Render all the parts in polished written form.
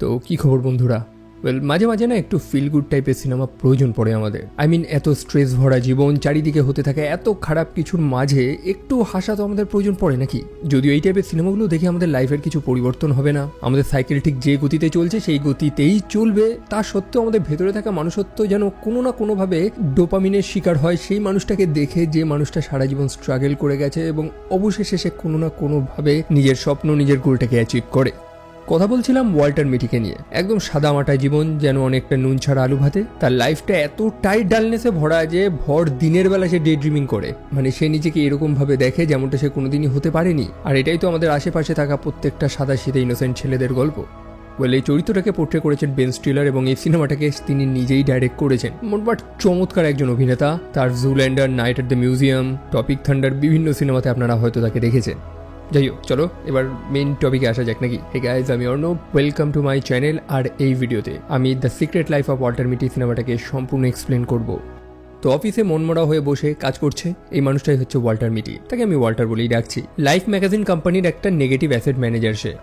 তো কি খবর বন্ধুরা? মাঝে মাঝে না একটু ফিল গুড টাইপের সিনেমা প্রয়োজন পড়ে আমাদের। এত স্ট্রেস ভরা জীবন, চারিদিকে হতে থাকে এত খারাপ কিছুর মাঝে একটু হাসা তো আমাদের প্রয়োজন পড়ে নাকি? যদিও এই টাইপের সিনেমাগুলো দেখে আমাদের লাইফের কিছু পরিবর্তন হবে না, আমাদের সাইকেল ঠিক যে গতিতে চলছে সেই গতিতেই চলবে, তা সত্ত্বেও আমাদের ভেতরে থাকা মানুষত্ব যেন কোনো না কোনোভাবে ডোপামিনের শিকার হয় সেই মানুষটাকে দেখে, যে মানুষটা সারা জীবন স্ট্রাগল করে গেছে এবং অবশেষে সে কোনো না কোনোভাবে নিজের স্বপ্ন, নিজের গোলটাকে অ্যাচিভ করে। কথা বলছিলাম ওয়াল্টার মিটিকে নিয়ে। একদম সাদা মাটা জীবন, যেন অনেকটা নুন ছাড়া আলু ভাতে। তার লাইফটা এতটাই ডালনেসে ভরা যে ভর দিনের বেলা সে ডে ড্রিমিং করে, সে নিজেকে এরকম ভাবে দেখে যেমনটা সে কোনোদিনই হতে পারেনি। আর এটাই তো আমাদের আশেপাশে থাকা প্রত্যেকটা সাদা সিধে ইনোসেন্ট ছেলেদের গল্প। এই চরিত্রটাকে পোর্ট্রে করেছেন বেন স্টিলার এবং এই সিনেমাটাকে তিনি নিজেই ডাইরেক্ট করেছেন। মোটমাট চমৎকার একজন অভিনেতা। তার Zoolander, Night at the Museum, Tropic Thunder, বিভিন্ন সিনেমাতে আপনারা হয়তো তাকে দেখেছেন। যাই হোক, চলো এবার মেইন টপিকে আসা যাক নাকি? হে গাইজ, আমি Arnab, welcome to my channel. আর এই ভিডিওতে আমি The Secret Life of Walter Mitty সিনেমাটাকে সম্পূর্ণ এক্সপ্লেন করব। তো অফিসে মনমরা হয়ে বসে কাজ করছে এই মানুষটাই হচ্ছে ওয়াল্টার মিটি। তাকে আমি ওয়াল্টার বলেই ডাকছি। লাইফ ম্যাগাজিন কোম্পানির একটা নেগেটিভ অ্যাসেট ম্যানেজার সে।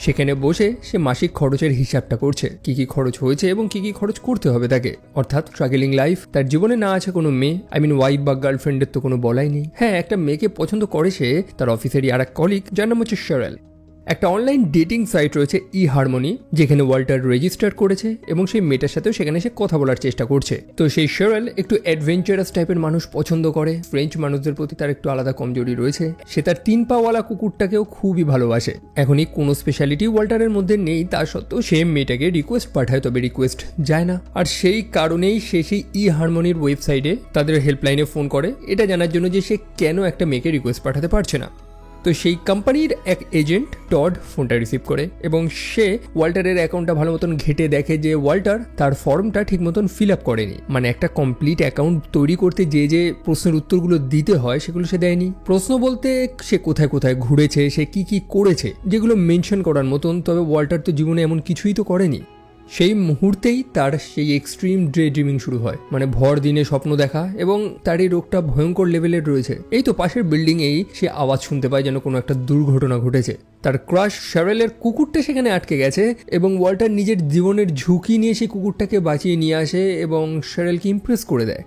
সেখানে বসে সে মাসিক খরচের হিসাবটা করছে, কি কি খরচ হয়েছে এবং কি কি খরচ করতে হবে তাকে। অর্থাৎ স্ট্রাগলিং লাইফ। তার জীবনে না আছে কোনো মেয়ে, ওয়াইফ বা গার্লফ্রেন্ডের তো কোনো বলাই নেই। হ্যাঁ, একটা মেয়েকে পছন্দ করে সে, তার অফিসেরই আর এক কলিগ, যার নাম হচ্ছে শেরেল। একটা অনলাইন ডেটিং সাইট রয়েছে ই-হারমোনি, যেখানে ওয়াল্টার রেজিস্টার করেছে এবং সেই মেয়েটার সাথেও সেখানে সে কথা বলার চেষ্টা করছে। তো সেই শেরেল একটু অ্যাডভেঞ্চারাস টাইপের মানুষ পছন্দ করে। ফ্রেঞ্চ মানুষদের প্রতি তার একটু আলাদা কমজোরি রয়েছে। সে তার 3 পাওয়ালা কুকুরটাকেও খুবই ভালোবাসে। এখনই কোনো স্পেশালিটি ওয়াল্টারের মধ্যে নেই, তা সত্ত্বেও সে মেয়েটাকে রিকোয়েস্ট পাঠায়, তবে রিকোয়েস্ট যায় না। আর সেই কারণেই সে সেই ই-হারমোনির ওয়েবসাইটে তাদের হেল্পলাইনে ফোন করে এটা জানার জন্য যে সে কেন একটা মেয়েকে রিকোয়েস্ট পাঠাতে পারছে না। তো সেই কোম্পানির এক এজেন্ট টড ফোনটা রিসিভ করে এবং সে ওয়াল্টারের অ্যাকাউন্টটা ভালো মতন ঘেটে দেখে যে ওয়াল্টার তার ফর্মটা ঠিক মতন ফিল আপ করেনি। একটা কমপ্লিট অ্যাকাউন্ট তৈরি করতে যে যে প্রশ্নের উত্তরগুলো দিতে হয় সেগুলো সে দেয়নি। প্রশ্ন বলতে সে কোথায় কোথায় ঘুরেছে, সে কি কি করেছে, যেগুলো মেনশন করার মতন। তবে ওয়াল্টার তো জীবনে এমন কিছুই তো করেনি। সেই মুহূর্তেই তার সেই এক্সট্রিম ডে ড্রিমিং শুরু হয়, ভর দিনে স্বপ্ন দেখা, এবং তার এই রোগটা ভয়ঙ্কর লেভেলের রয়েছে। এই তো পাশের বিল্ডিংয়েই সে আওয়াজ শুনতে পায় যেন কোনো একটা দুর্ঘটনা ঘটেছে। তার ক্রাশ শেরেলের কুকুরটা সেখানে আটকে গেছে এবং ওয়াল্টার নিজের জীবনের ঝুঁকি নিয়ে সেই কুকুরটাকে বাঁচিয়ে নিয়ে আসে এবং শেরেলকে ইমপ্রেস করে দেয়।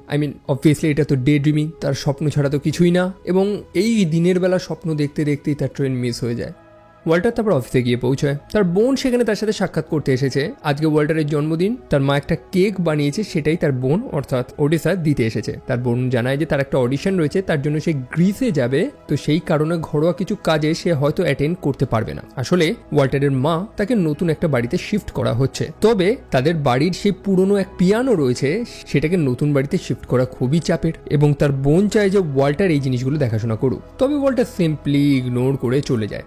অবভিয়াসলি এটা তো ডে ড্রিমিং, তার স্বপ্ন ছাড়া তো কিছুই না। এবং এই দিনের বেলা স্বপ্ন দেখতে দেখতেই তার ট্রেন মিস হয়ে যায়। ওয়াল্টার তারপর অফিসে গিয়ে পৌঁছায়। তার বোন সেখানে তার সাথে সাক্ষাৎ করতে এসেছে। আজকে ওয়াল্টারের জন্মদিন। তার মা একটা কেক বানিয়েছে, সেটাই তার বোন অর্থাৎ ওডিসা দিতে এসেছে। তার বোন জানায় যে তার একটা অডিশন রয়েছে, তার জন্য সে গ্রিসে যাবে। তো সেই কারণে ঘরোয়া কিছু কাজে সে হয়তো অ্যাটেন্ড করতে পারবে না। আসলে ওয়াল্টারের মা তাকে নতুন একটা বাড়িতে শিফট করা হচ্ছে, তবে তাদের বাড়ির সেই পুরনো এক পিয়ানো রয়েছে, সেটাকে নতুন বাড়িতে শিফট করা খুবই চাপের এবং তার বোন চায় যে ওয়াল্টার এই জিনিসগুলো দেখাশোনা করুক। তবে ওয়াল্টার সিম্পলি ইগনোর করে চলে যায়।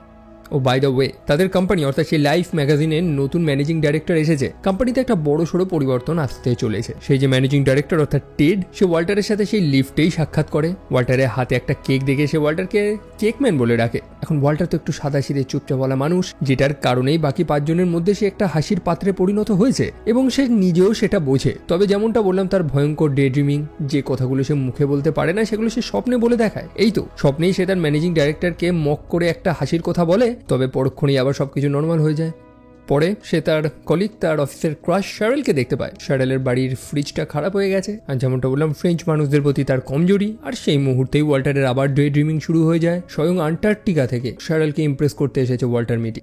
ও বাই দ্য ওয়ে, তাদের কোম্পানি অর্থাৎ সেই লাইফ ম্যাগাজিনের নতুন ম্যানেজিং ডাইরেক্টর এসেছে। কোম্পানিতে একটা বড় সড়ো পরিবর্তন আসতে চলেছে। সেই যে ম্যানেজিং ডাইরেক্টর অর্থাৎ টেড, সে ওয়াল্টারের সাথে সেই লিফটেই সাক্ষাৎ করে। ওয়াল্টারের হাতে একটা কেক দেখে সে ওয়াল্টারকে কেকম্যান বলে ডাকে। এখন ওয়াল্টার তো একটু সাদাসিধে চুপচাপ বলা মানুষ, যেটার কারণেই বাকি 5 জনের মধ্যে সে একটা হাসির পাত্রে পরিণত হয়েছে এবং সে নিজেও সেটা বোঝে। তবে যেমনটা বললাম, তার ভয়ঙ্কর ডে ড্রিমিং, যে কথাগুলো সে মুখে বলতে পারে না সেগুলো সে স্বপ্নে বলে দেখায়। এই তো স্বপ্নেই সে তার ম্যানেজিং ডাইরেক্টরকে মক করে একটা হাসির কথা বলে, তবে পরক্ষণেই আবার সবকিছু নর্মাল হয়ে যায়। পরে সে তার কলিগ, তার অফিসের ক্রাশ শেরেলকে দেখতে পায়। শেরেলের বাড়ির ফ্রিজটা খারাপ হয়ে গেছে, আর যেমনটা বললাম ফ্রেঞ্চ মানুষদের প্রতি তার কমজোরি। আর সেই মুহূর্তেই ওয়াল্টারের আবার ডে ড্রিমিং শুরু হয়ে যায়। স্বয়ং আন্টার্কটিকা থেকে শেরেলকে ইমপ্রেস করতে এসেছে ওয়াল্টার মিটি।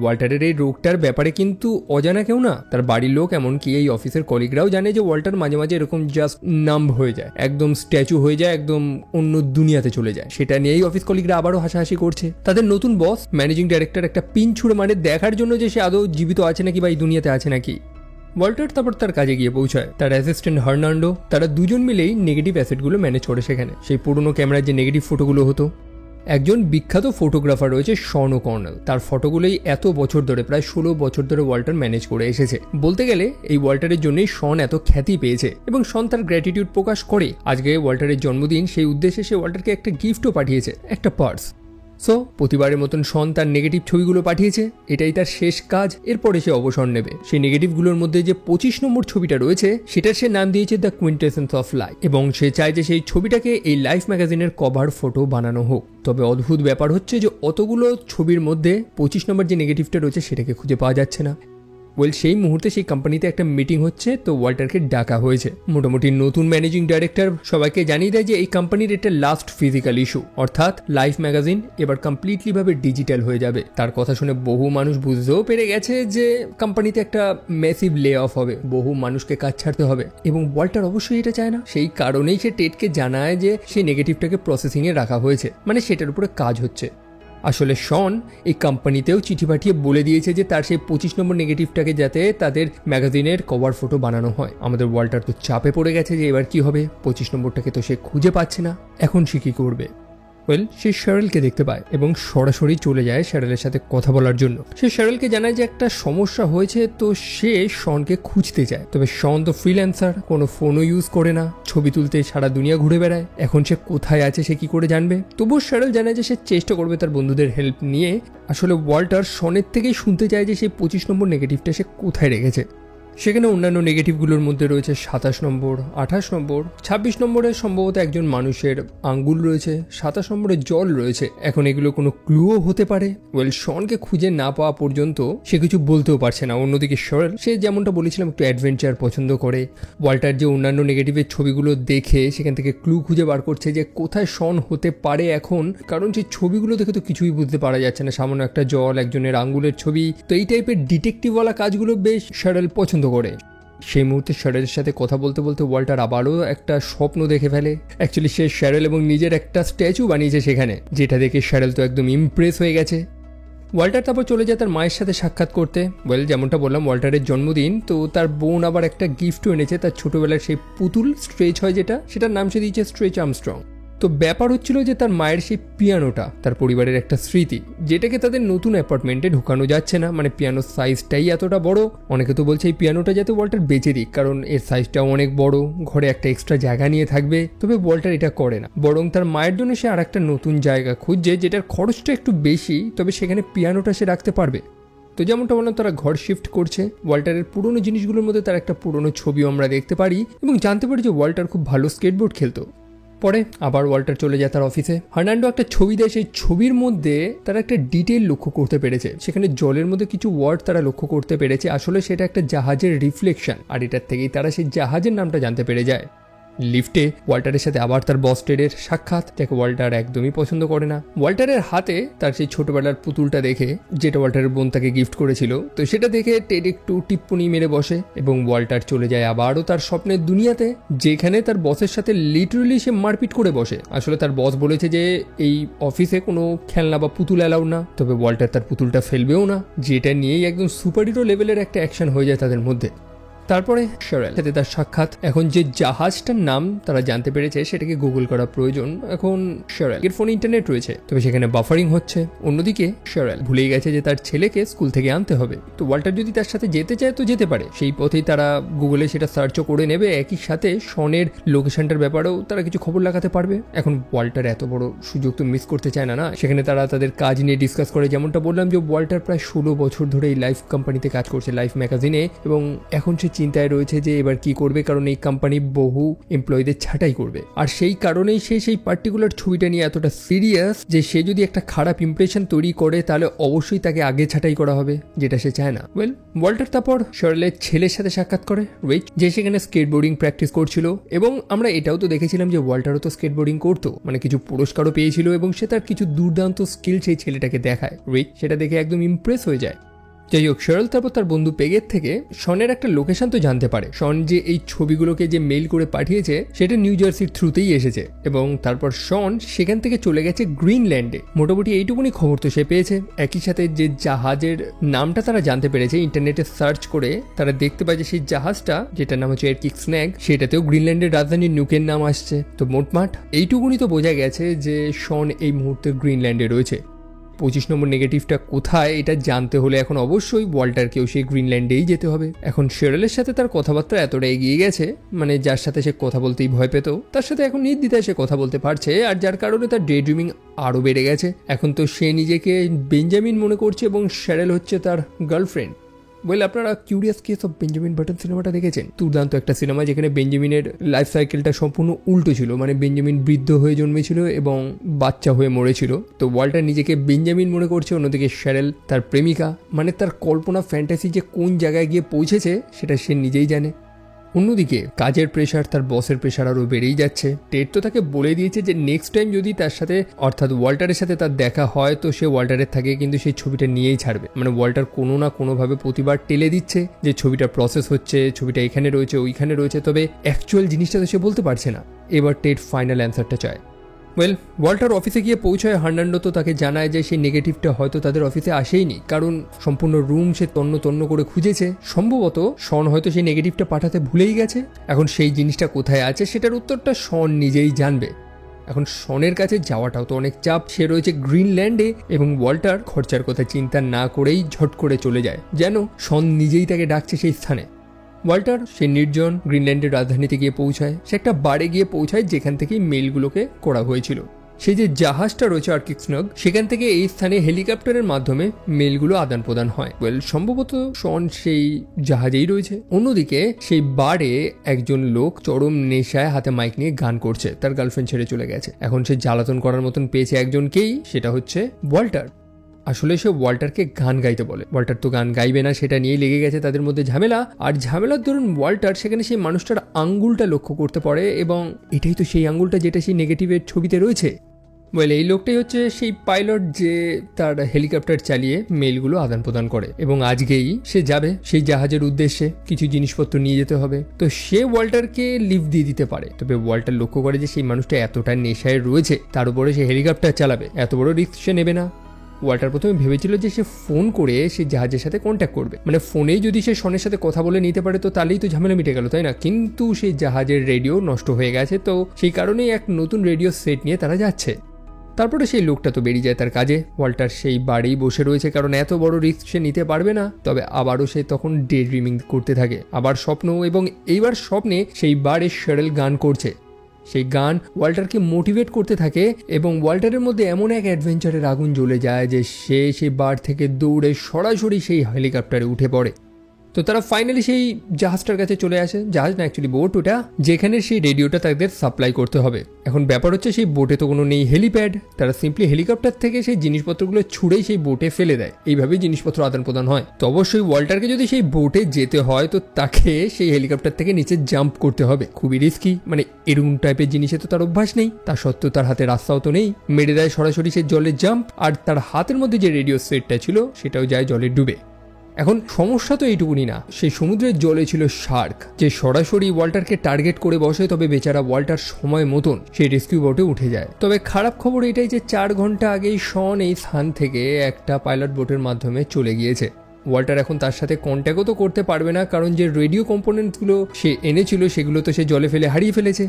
ওয়াল্টারের এই রোগটার ব্যাপারে কিন্তু অজানা কেউ না। তার বাড়ির লোক, এমনকি এই অফিসের কলিগরাও জানে যে ওয়াল্টার মাঝে মাঝে এরকম জাস্ট নাম্ব হয়ে যায়, একদম স্ট্যাচু হয়ে যায়, একদম অন্য দুনিয়াতে চলে যায়। সেটা নিয়েই অফিস কলিগরা আবারও হাসাহাসি করছে। তাদের নতুন বস ম্যানেজিং ডাইরেক্টর একটা পিন ছুড়ে দেখার জন্য যে সে আদৌ জীবিত আছে নাকি বা এই দুনিয়াতে আছে নাকি। ওয়াল্টার তারপর তার কাজে গিয়ে পৌঁছায়। তার অ্যাসিস্ট্যান্ট হার্নান্ডো, তারা দুজন মিলেই নেগেটিভ অ্যাসেটগুলো ম্যানেজ করে সেখানে। সেই পুরনো ক্যামেরার যে নেগেটিভ ফটোগুলো হতো। একজন বিখ্যাত ফটোগ্রাফার রয়েছে শন কর্নেল। তার ফটোগুলোই এত বছর ধরে, প্রায় 16 বছর ধরে ওয়াল্টার ম্যানেজ করে এসেছে। বলতে গেলে এই ওয়াল্টারের জন্যই শন এত খ্যাতি পেয়েছে এবং শন তার গ্র্যাটিটিউড প্রকাশ করে। আজকে ওয়াল্টারের জন্মদিন, সেই উদ্দেশ্যে সে ওয়াল্টারকে একটা গিফটও পাঠিয়েছে, একটা পার্স। সো প্রতিবারের মতন শন তার নেগেটিভ ছবিগুলো পাঠিয়েছে, এটাই তার শেষ কাজ। এরপরে সে অবসর নেবে। সেই নেগেটিভগুলোর মধ্যে যে 25 নম্বর ছবিটা রয়েছে সেটার সে নাম দিয়েছে দ্য কুইন্টেসেন্স অফ লাইফ, এবং সে চায় যে সেই ছবিটাকে এই লাইফ ম্যাগাজিনের কভার ফটো বানানো হোক। তবে অদ্ভুত ব্যাপার হচ্ছে যে অতগুলো ছবির মধ্যে 25 নম্বর যে নেগেটিভটা রয়েছে সেটাকে খুঁজে পাওয়া যাচ্ছে না। ওয়েল সেই মুহূর্তে সেই কোম্পানিতে একটা মিটিং হচ্ছে, তো ওয়াল্টারকে ডাকা হয়েছে। মোটামুটি নতুন ম্যানেজিং ডাইরেক্টর সবাইকে জানিয়ে দেয় যে এই কোম্পানির একটা লাস্ট ফিজিক্যাল ইস্যু, অর্থাৎ লাইফ ম্যাগাজিন এবার কমপ্লিটলি ভাবে ডিজিটাল হয়ে যাবে। তার কথা শুনে বহু মানুষ বুঝতেও পেরে গেছে যে কোম্পানিতে একটা ম্যাসিভ লে অফ হবে, বহু মানুষকে কাজ ছাড়তে হবে, এবং ওয়াল্টার অবশ্যই এটা চায় না। সেই কারণেই সে টেডকে জানায় যে সেই নেগেটিভটাকে প্রসেসিং এ রাখা হয়েছে, মানে সেটার উপরে কাজ হচ্ছে। আসলে শন এই কোম্পানিতেও চিঠি পাঠিয়ে বলে দিয়েছে যে তার সেই 25 নম্বর নেগেটিভটাকে যাতে তাদের ম্যাগাজিনের কভার ফটো বানানো হয়। আমাদের ওয়াল্টার তো চাপে পড়ে গেছে যে এবার কি হবে, 25 নম্বরটাকে তো সে খুঁজে পাচ্ছে না, এখন সে কি করবে। ওয়েল সে শ্যারেলকে দেখতে পায় এবং সরাসরি চলে যায় শ্যারেলের সাথে কথা বলার জন্য। সে শ্যারেলকে জানায় যে একটা সমস্যা হয়েছে, তো সে শনকে খুঁজতে চায়। তবে শন তো ফ্রিল্যান্সার, কোনো ফোনও ইউজ করে না, ছবি তুলতে সারা দুনিয়া ঘুরে বেড়ায়, এখন সে কোথায় আছে সে কি করে জানবে। তবুও শ্যারেল জানায় যে সে চেষ্টা করবে তার বন্ধুদের হেল্প নিয়ে। আসলে ওয়াল্টার শনের থেকেই শুনতে চায় যে সেই 25 নম্বর নেগেটিভটা সে কোথায় রেখেছে। সেখানে অন্যান্য নেগেটিভগুলোর মধ্যে রয়েছে 27 নম্বর, 28 নম্বর, 26 নম্বরে সম্ভবত একজন মানুষের আঙ্গুল রয়েছে, 27 নম্বরে জল রয়েছে। এখন এগুলো কোনো ক্লুও হতে পারে। ওয়েল শনকে খুঁজে না পাওয়া পর্যন্ত সে কিছু বলতেও পারছে না। অন্যদিকে শ্যারেল, সে যেমনটা বলেছিলাম একটু অ্যাডভেঞ্চার পছন্দ করে। ওয়াল্টার যে অন্যান্য নেগেটিভের ছবিগুলো দেখে সেখান থেকে ক্লু খুঁজে বার করছে যে কোথায় শন হতে পারে এখন, কারণ সেই ছবিগুলো দেখে তো কিছুই বুঝতে পারা যাচ্ছে না, সামান্য একটা জল, একজনের আঙ্গুলের ছবি। তো এই টাইপের ডিটেকটিভওয়ালা কাজগুলো বেশ শ্যারেল পছন্দ করে। সেই মুহূর্তে শ্যারেলের সাথে কথা বলতে বলতে ওয়াল্টার আবারও একটা স্বপ্ন দেখে ফেলে। অ্যাকচুয়ালি সে শ্যারেল এবং নিজের একটা স্ট্যাচু বানিয়েছে সেখানে, যেটা দেখে শ্যারেল তো একদম ইমপ্রেস হয়ে গেছে। ওয়াল্টার তারপর চলে যায় তার মায়ের সাথে সাক্ষাৎ করতে। ওয়েল যেমনটা বললাম ওয়াল্টারের জন্মদিন, তো তার বোন আবার একটা গিফটও এনেছে, তার ছোটবেলার সেই পুতুল স্ট্রেচ হয় যেটা, সেটার নাম সে দিয়েছে স্ট্রেচ আর্মস্ট্রং। তো ব্যাপার হচ্ছিল যে তার মায়ের সেই পিয়ানোটা তার পরিবারের একটা স্মৃতি, যেটাকে তাদের নতুন অ্যাপার্টমেন্টে ঢুকানো যাচ্ছে না, মানে পিয়ানোর সাইজটাই এতটা বড়। অনেকে তো বলছে এই পিয়ানোটা যাতে ওয়াল্টার বেচে দিক, কারণ এর সাইজটাও অনেক বড়, ঘরে একটা এক্সট্রা জায়গা নিয়ে থাকবে। তবে ওয়াল্টার এটা করে না, বরং তার মায়ের জন্য সে আর একটা নতুন জায়গা খুঁজছে, যেটার খরচটা একটু বেশি, তবে সেখানে পিয়ানোটা সে রাখতে পারবে। তো যেমনটা বললাম তারা ঘর শিফট করছে। ওয়াল্টারের পুরনো জিনিসগুলোর মধ্যে তার একটা পুরনো ছবিও আমরা দেখতে পারি এবং জানতে পারি যে ওয়াল্টার খুব ভালো স্কেটবোর্ড খেলতো। পরে আবার ওয়াল্টার চলে যায় তার অফিসে। হার্নান্ডো একটা ছবি দেয়, সেই ছবির মধ্যে তারা একটা ডিটেইল লক্ষ্য করতে পেরেছে। সেখানে জলের মধ্যে কিছু ওয়ার্ড তারা লক্ষ্য করতে পেরেছে, আসলে সেটা একটা জাহাজের রিফ্লেকশন, আর এটার থেকেই তারা সেই জাহাজের নামটা জানতে পেরে যায়। লিফটে ওয়াল্টারের সাথে আবার তার বস টেডের সাক্ষাৎ, যাকে ওয়াল্টার একদমই পছন্দ করে না। ওয়াল্টারের হাতে তার সেই ছোটবেলার পুতুলটা দেখে, যেটা ওয়াল্টারের বোন তাকে গিফট করেছিল, তো সেটা দেখে টেড একটু টিপ্পনি মেরে বসে এবং ওয়াল্টার চলে যায় আবারও তার স্বপ্নের দুনিয়াতে, যেখানে তার বসের সাথে লিটারালি সে মারপিট করে বসে। আসলে তার বস বলেছে যে এই অফিসে কোনো খেলনা বা পুতুল অ্যালাউ না, তবে ওয়াল্টার তার পুতুলটা ফেলবেও না, যেটা নিয়েই একদম সুপারহিরো লেভেলের একটা অ্যাকশন হয়ে যায় তাদের মধ্যে। তারপরে শ্যারেল সাথে তার সাক্ষাৎ। এখন যে জাহাজটার নাম তারা জানতে পেরেছে সেটাকে গুগল করা প্রয়োজন। এখন শ্যারেল এর ফোনে ইন্টারনেট রয়েছে, তবে সেখানে বাফারিং হচ্ছে। অন্যদিকে শ্যারেল ভুলেই গেছে যে তার ছেলেকে স্কুল থেকে আনতে হবে। তো ওয়াল্টার যদি তার সাথে যেতে চায় তো যেতে পারে, সেই পথেই তারা গুগলে সেটা সার্চও করে নেবে। একই সাথে শনের লোকেশনটার ব্যাপারেও তারা কিছু খবর লাগাতে পারবে। এখন ওয়াল্টার এত বড় সুযোগ তো মিস করতে চায় না। সেখানে তারা তাদের কাজ নিয়ে ডিসকাস করে। যেমনটা বললাম যে ওয়াল্টার প্রায় 16 বছর ধরে এই লাইফ কোম্পানিতে কাজ করছে, লাইফ ম্যাগাজিনে, এবং এখন সে চিন্তায় রয়েছে যে এবার কি করবে, কারণ এই কোম্পানি বহু এমপ্লয়ীদের ছাঁটাই করবে। আর সেই কারণেই সে সেই পার্টিকুলার ছবিটা নিয়ে এতটা সিরিয়াস যে সে যদি একটা খারাপ ইমপ্রেশন তৈরি করে তাহলে অবশ্যই তাকে আগে ছাঁটাই করা হবে, যেটা সে চায় না। ওয়েল ওয়াল্টার তারপর শ্যারেলের ছেলের সাথে সাক্ষাৎ করে, রিচ, যে সেখানে স্কেটবোর্ডিং প্র্যাকটিস করছিল। এবং আমরা এটাও তো দেখেছিলাম যে ওয়াল্টারও তো স্কেটবোর্ডিং করতো, মানে কিছু পুরস্কারও পেয়েছিল এবং সে তার কিছু দুর্দান্ত স্কিল সেই ছেলেটাকে দেখায়। রিচ সেটা দেখে একদম ইমপ্রেস হয়ে যায়। যাই হোক, শ্যারেল তারপর তার বন্ধু পেগের থেকে শনের একটা লোকেশন তো জানতে পারে। শন যে এই ছবিগুলোকে যে মেইল করে পাঠিয়েছে সেটা নিউ জার্সির থ্রুতেই এসেছে, এবং তারপর শন সেখান থেকে চলে গেছে গ্রিনল্যান্ডে। মোটামুটি এইটুকুনি খবর তো সে পেয়েছে। একই সাথে যে জাহাজের নামটা তারা জানতে পেরেছে, ইন্টারনেটে সার্চ করে তারা দেখতে পায় যে সেই জাহাজটা, যেটার নাম হচ্ছে এয়ারকিক স্ন্যাগ, সেটাতেও গ্রিনল্যান্ডের রাজধানী নুকের নাম আসছে। তো মোটমাট এইটুকুনি তো বোঝা গেছে যে শন এই মুহূর্তে গ্রিনল্যান্ডে রয়েছে। 25 নম্বর নেগেটিভটা কোথায় এটা জানতে হলে এখন অবশ্যই ওয়াল্টারকেও সেই গ্রিনল্যান্ডেই যেতে হবে। এখন শ্যারেলের সাথে তার কথাবার্তা এতটা এগিয়ে গেছে, মানে যার সাথে সে কথা বলতেই ভয় পেত তার সাথে এখন নির্দ্বিধায় সে কথা বলতে পারছে, আর যার কারণে তার ডে ড্রিমিং আরও বেড়ে গেছে। এখন তো সে নিজেকে বেঞ্জামিন মনে করছে এবং শ্যারেল হচ্ছে তার গার্লফ্রেন্ড। বলে আপনারা curious case of Benjamin button সিনেমাটা দেখেছেন? দুর্দান্ত একটা সিনেমা যেখানে বেঞ্জামিনের লাইফ সাইকেলটা সম্পূর্ণ উল্টো ছিল, মানে বেঞ্জামিন বৃদ্ধ হয়ে জন্মেছিল এবং বাচ্চা হয়ে মরেছিল। তো ওয়াল্টার নিজেকে বেঞ্জামিন মনে করছে, অন্যদিকে শ্যারেল তার প্রেমিকা, মানে তার কল্পনা ফ্যান্টাসি যে কোন জায়গায় গিয়ে পৌঁছেছে সেটা সে নিজেই জানে। অন্যদিকে কাজের প্রেশার, তার বসের প্রেশার আরও বেড়েই যাচ্ছে। টেড তো তাকে বলে দিয়েছে যে নেক্সট টাইম যদি তার সাথে অর্থাৎ ওয়াল্টারের সাথে তার দেখা হয় তো সে ওয়াল্টারের থাকে কিন্তু সেই ছবিটা নিয়েই ছাড়বে। মানে ওয়াল্টার কোনো না কোনোভাবে প্রতিবার টেলে দিচ্ছে যে ছবিটা প্রসেস হচ্ছে, ছবিটা এখানে রয়েছে ওইখানে রয়েছে, তবে অ্যাকচুয়াল জিনিসটা তো সে বলতে পারছে না। এবার টেড ফাইনাল অ্যান্সারটা চায়। ওয়াল্টার অফিসে গিয়ে পৌঁছায়। হার্নান্ডো তো তাকে জানায় যে সেই নেগেটিভটা হয়তো তাদের অফিসে আসেইনি, কারণ সম্পূর্ণ রুম সে তন্ন তন্ন করে খুঁজেছে। সম্ভবত শন হয়তো সেই নেগেটিভটা পাঠাতে ভুলেই গেছে। এখন সেই জিনিসটা কোথায় আছে সেটার উত্তরটা শন নিজেই জানবে। এখন শনের কাছে যাওয়াটাও তো অনেক চাপ। সে রয়েছে গ্রিনল্যান্ডে এবং ওয়াল্টার খরচার কথা চিন্তা না করেই ঝট করে চলে যায়, যেন শন নিজেই তাকে ডাকছে সেই স্থানে। ওয়াল্টার সে নির্জন গ্রিনল্যান্ডের রাজধানীতে গিয়ে পৌঁছায়। সে একটা বারে গিয়ে পৌঁছায় যেখান থেকেই মেইলগুলোকে করা হয়েছিল। সেই যে জাহাজটা রয়েছে আর্কিক্সনগ, সেখান থেকে এই স্থানে হেলিকপ্টারের মাধ্যমে মেইলগুলো আদান প্রদান হয়। সম্ভবত শন সেই জাহাজেই রয়েছে। অন্যদিকে সেই বারে একজন লোক চরম নেশায় হাতে মাইক নিয়ে গান করছে, তার গার্লফ্রেন্ড ছেড়ে চলে গেছে। এখন সে জ্বালাতন করার মতন পেয়েছে একজনকেই, সেটা হচ্ছে ওয়াল্টার। আসলে সে ওয়াল্টারকে গান গাইতে বলে। ওয়াল্টার তো গান গাইবে না, সেটা নিয়েই লেগে গেছে তাদের মধ্যে ঝামেলা। আর ঝামেলার দরুন ওয়াল্টার সেখানে সেই মানুষটার আঙ্গুলটা লক্ষ্য করতে পারে এবং এটাই তো সেই আঙ্গুলটা যেটা সেই নেগেটিভের ছবিতে রয়েছে। এই লোকটাই হচ্ছে সেই পাইলট যে তার হেলিকপ্টার চালিয়ে মেইলগুলো আদান প্রদান করে এবং আজকেই সে যাবে সেই জাহাজের উদ্দেশ্যে। কিছু জিনিসপত্র নিয়ে যেতে হবে, তো সে ওয়াল্টারকে লিফট দিয়ে দিতে পারে। তবে ওয়াল্টার লক্ষ্য করে যে সেই মানুষটা এতটা নেশায় রয়েছে, তার উপরে সে হেলিকপ্টার চালাবে, এত বড় রিস্ক সে নেবে না। ওয়াল্টার প্রথমে ভেবেছিল যে সে ফোন করে সেই জাহাজের সাথে কন্ট্যাক্ট করবে, মানে ফোনেই যদি সে শনের সাথে কথা বলে নিতে পারে তো তাহলেই তো ঝামেলা মিটে গেল, তাই না? কিন্তু সেই জাহাজের রেডিও নষ্ট হয়ে গেছে, তো সেই কারণেই এক নতুন রেডিও সেট নিয়ে তারা যাচ্ছে। তারপরে সেই লোকটা তো বেরিয়ে যায় তার কাজে। ওয়াল্টার সেই বাড়িই বসে রয়েছে, কারণ এত বড় রিস্ক সে নিতে পারবে না। তবে আবারও সে তখন ডে ড্রিমিং করতে থাকে, আবার স্বপ্ন, এবং এইবার স্বপ্নে সেই বারে শ্যারেল গান করছে। সেই গান ওয়াল্টারকে মোটিভেট করতে থাকে এবং ওয়াল্টারের মধ্যে এমন এক অ্যাডভেঞ্চারের আগুন জ্বলে যায় যে সে সেই বার থেকে দৌড়ে সরাসরি সেই হেলিকপ্টারে উঠে পড়ে। তো তারা ফাইনালি সেই জাহাজটার কাছে চলে আসে। জাহাজ না, অ্যাকচুয়ালি বোট ওটা, যেখানে সেই রেডিওটা তাদের সাপ্লাই করতে হবে। এখন ব্যাপার হচ্ছে সেই বোটে তো কোনো নেই হেলিপ্যাড, তারা সিম্পলি হেলিকপ্টার থেকে সেই জিনিসপত্রগুলো ছুঁড়েই সেই বোটে ফেলে দেয়। এইভাবেই জিনিসপত্র আদান প্রদান হয়। তো অবশ্যই ওয়াল্টারকে যদি সেই বোটে যেতে হয় তো তাকে সেই হেলিকপ্টার থেকে নিচে জাম্প করতে হবে। খুবই রিস্কি, মানে এরকম টাইপের জিনিসে তো তার অভ্যাস নেই, তা সত্ত্বেও তার হাতে রাস্তাও তো নেই। মেরে দেয় সরাসরি সেই জলে জাম্প, আর তার হাতের মধ্যে যে রেডিও সেটটা ছিল সেটাও যায় জলে ডুবে। এখন সমস্যা তো এইটুকুনি না, সেই সমুদ্রের জলে ছিল শার্ক, যে সরাসরি ওয়াল্টারকে টার্গেট করে বসে। তবে বেচারা ওয়াল্টার সময় মতন সেই রেস্কিউ বোটে উঠে যায়। তবে খারাপ খবর এটাই যে 4 ঘন্টা আগেই শন এই স্থান থেকে একটা পাইলট বোটের মাধ্যমে চলে গিয়েছে। ওয়াল্টার এখন তার সাথে কন্ট্যাক্টও তো করতে পারবে না, কারণ যে রেডিও কম্পোনেন্টসগুলো সে এনেছিল সেগুলো তো সে জলে ফেলে হারিয়ে ফেলেছে।